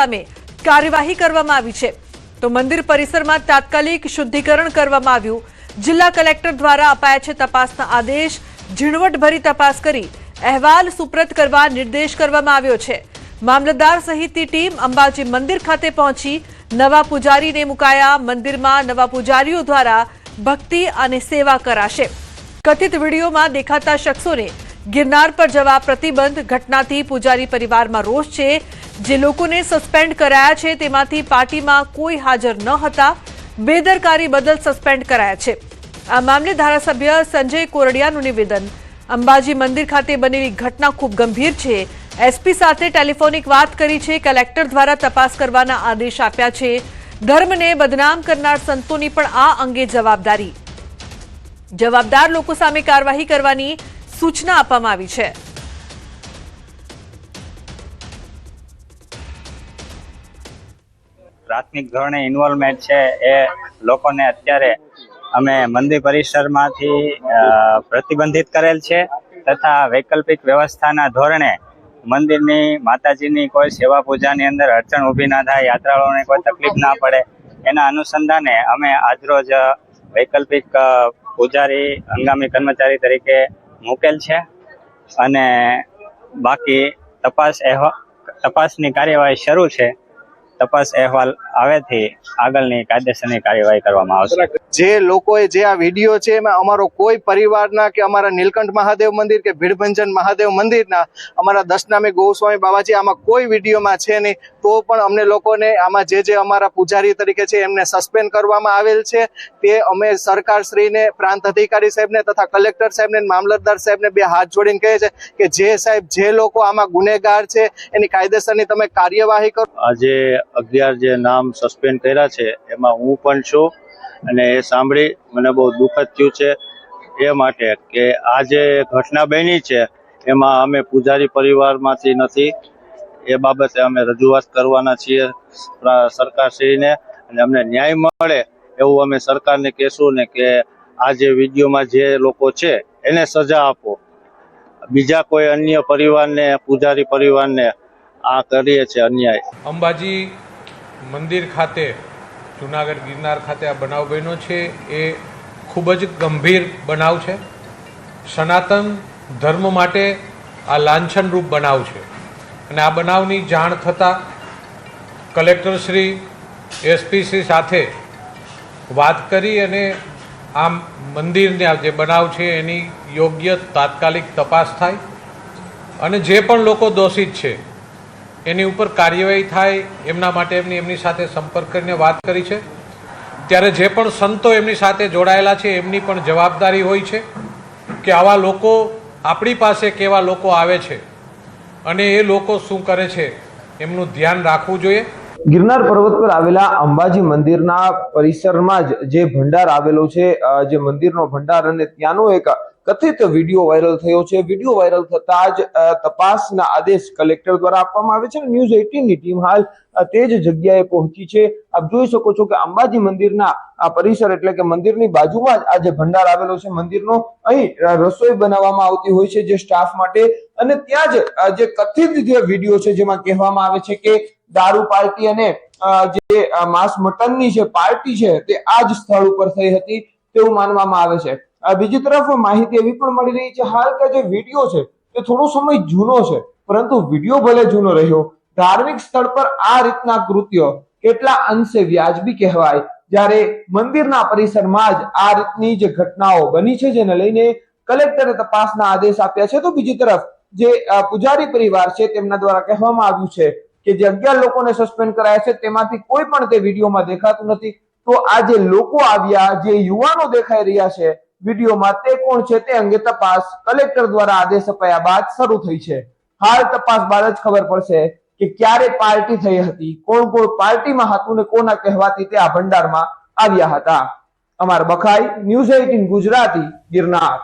સામે કાર્યવાહી કરવામાં આવી છે તો મંદિર પરિસરમાં તાત્કાલિક શુદ્ધિકરણ કરવામાં આવ્યું। જિલ્લા કલેક્ટર દ્વારા અપાયા છે તપાસના આદેશ। ઝીણવટભરી તપાસ કરી અહેવાલ સુપ્રત કરવા નિર્દેશ કરવામાં આવ્યો છે। મામલતદાર સહિતની ટીમ અંબાજી મંદિર ખાતે પહોંચી નવા પૂજારીને મુકાયા। મંદિરમાં નવા પૂજારીઓ દ્વારા ભક્તિ અને સેવા કરાશે। કથિત વિડીયોમાં દેખાતા શખ્સોને गिरनार पर जवा प्रतिबंध घटनाथी पुजारी परिवार में रोष छे। जे लोकोने सस्पेन्ड कराया छे तेमांथी पार्टीमां कोई हाजर न हता। बेदरकारी बदल सस्पेन्ड कराया छे। आ मामले धारासभ्य संजय कोरडियानुं निवेदन। अंबाजी मंदिर खाते बनेली घटना खूब गंभीर छे। एसपी साथे टेलिफोनिक वात करी छे। कलेक्टर द्वारा तपास करवाना आदेश आप्या छे। धर्मने बदनाम करनार संतोनी पण आ अंगे जवाबदारी। जवाबदार लोको सामे कार्यवाही करवानी सूचना आपवामां आवी छे। प्राथमिक धोरणे इन्वोल्वमेंट छे ए लोकोने अत्यारे अमे मंदिर परिसरमांथी प्रतिबंधित करेल छे तथा वैकल्पिक व्यवस्थाना धोरणे मंदिरनी माताजीनी कोई सेवा पूजानी अंदर अड़चण ऊभी ना थाय, यात्राळुओने कोई तकलीफ ना पड़े एना अनुसंधाने अमे आजरोज वैकल्पिक पूजारी हंगामी कर्मचारी तरीके मुकेल छे अने बाकी तपासनी कार्यवाही शरू छे। तपास अहेवाल आवेथी आगळनी कायदेसरनी कार्यवाही करवामां आवशे। जे लोकोए जे आ विडियो छे एमां अमारो कोई परिवारना के अमारा नीलकंठ महादेव मंदिर के भीड़भंजन महादेव मंदिरना अमारा दशनामी गोस्वामी बाबाजी आमां कोई विडियोमां छे नहीं। तो पण अमने लोकोने आमां जे अमारा पूजारी तरीके छे एमने सस्पेन्ड करवामां आवेल छे। ते अमे सरकारश्रीने प्रांत अधिकारी साहेबने तथा कलेक्टर साहेबने मामलतदार साहेबने बे हाथ जोड़ीने कहे छे के जे साहेब जे लोको आमां गुનેગાર छे एनी कायदेसरनी तमे कार्यवाही करो। આજે 11 જે નામ સસ્પેન્ડ કર્યા છે એમાં હું પણ છું અને એ સાંભળી મને બહુ દુઃખદ થયું છે એ માટે કે આ જે ઘટના બની છે એમાં અમે પૂજારી પરિવારમાંથી નથી એ બાબતે અમે રજૂઆત કરવાના છીએ સરકારશ્રીને અને અમને ન્યાય મળે એવું અમે સરકારને કહેશું ને કે આ જે વિડીયોમાં જે લોકો છે એને સજા આપો। બીજા કોઈ અન્ય પરિવારને પૂજારી પરિવારને આ કરીએ છે અન્યાય। અંબાજી મંદિર ખાતે જૂનાગઢ ગિરનાર ખાતે આ બનાવ બન્યો છે એ ખૂબ જ ગંભીર બનાવ છે। સનાતન ધર્મ માટે આ લાંછનરૂપ બનાવ છે અને આ બનાવની જાણ થતાં કલેક્ટરશ્રી એસપીશ્રી સાથે વાત કરી અને આ મંદિરના જે બનાવ છે એની યોગ્ય તાત્કાલિક તપાસ થાય અને જે પણ લોકો દોષિત છે એની ઉપર કાર્યવાહી થાય એમના માટે એમની સાથે સંપર્ક કરીને વાત કરી છે। ત્યારે જે પણ સંતો એમની સાથે જોડાયેલા છે એમની પણ જવાબદારી હોય છે કે આવા લોકો આપણી પાસે કેવા લોકો આવે છે અને એ લોકો શું કરે છે એમનું ધ્યાન રાખવું જોઈએ। गिरनार पर्वत पर आवेला अंबाजी मंदिरना परिसरमां जे भंडार आवेलो छे जे मंदिरनो भंडार अने त्यानो एक कथित वीडियो वायरल थयो छे। वीडियो वायरल थता ज तपासना आदेश कलेक्टर द्वारा आपवामां आवे छे। न्यूज 18 ની ટીમ हाल તે જ જગ્યાએ પહોંચી છે। આપ જોઈ શકો છો કે અંબાજી મંદિરના આ પરિસર એટલે કે મંદિરની બાજુમાં જ આ જે ભંડાર આવેલો છે મંદિરનો અહીં રસોઈ બનાવવામાં આવતી હોય છે જે સ્ટાફ માટે અને ત્યાં જ જે કથિત જે વિડીયો છે જેમાં કહેવામાં આવે છે કે દારૂ પાર્ટી અને જે માંસ મટનની જે પાર્ટી છે તે આ જ સ્થળ ઉપર થઈ હતી તેવું માનવામાં આવે છે। બીજી તરફ માહિતી એવી પણ મળી રહી છે હાલ કે જે વિડીયો છે તે થોડો સમય જૂનો છે પરંતુ વિડીયો ભલે જૂનો રહ્યો ધાર્મિક સ્થળ પર આ રીતના કૃત્યો કેટલા અંશે વ્યાજબી કહેવાય જ્યારે મંદિરના પરિસરમાં જ આ રીતની જે ઘટનાઓ બની છે જેને લઈને કલેક્ટરે તપાસના આદેશ આપ્યા છે। તો બીજી તરફ જે પૂજારી પરિવાર છે તેમના દ્વારા કહેવામાં આવ્યું છે કે જે 11 લોકોને સસ્પેન્ડ કરાયા છે તેમાંથી કોઈ પણ તે વિડીયોમાં દેખાતું નથી। તો આ જે લોકો આવ્યા જે યુવાનો દેખાઈ રહ્યા છે વિડીયોમાં તે કોણ છે તે અંગે તપાસ કલેક્ટર દ્વારા આદેશ અપાયા બાદ શરૂ થઈ છે। હાલ તપાસ બાદ જ ખબર પડશે કે ક્યારે પાર્ટી થઈ હતી, કોણ કોણ પાર્ટીમાં હતું ને કોના કહેવાથી તે આ ભંડારમાં આવ્યા હતા। અમાર બખાઈ ન્યૂઝ 18 ગુજરાતી ગિરનાર।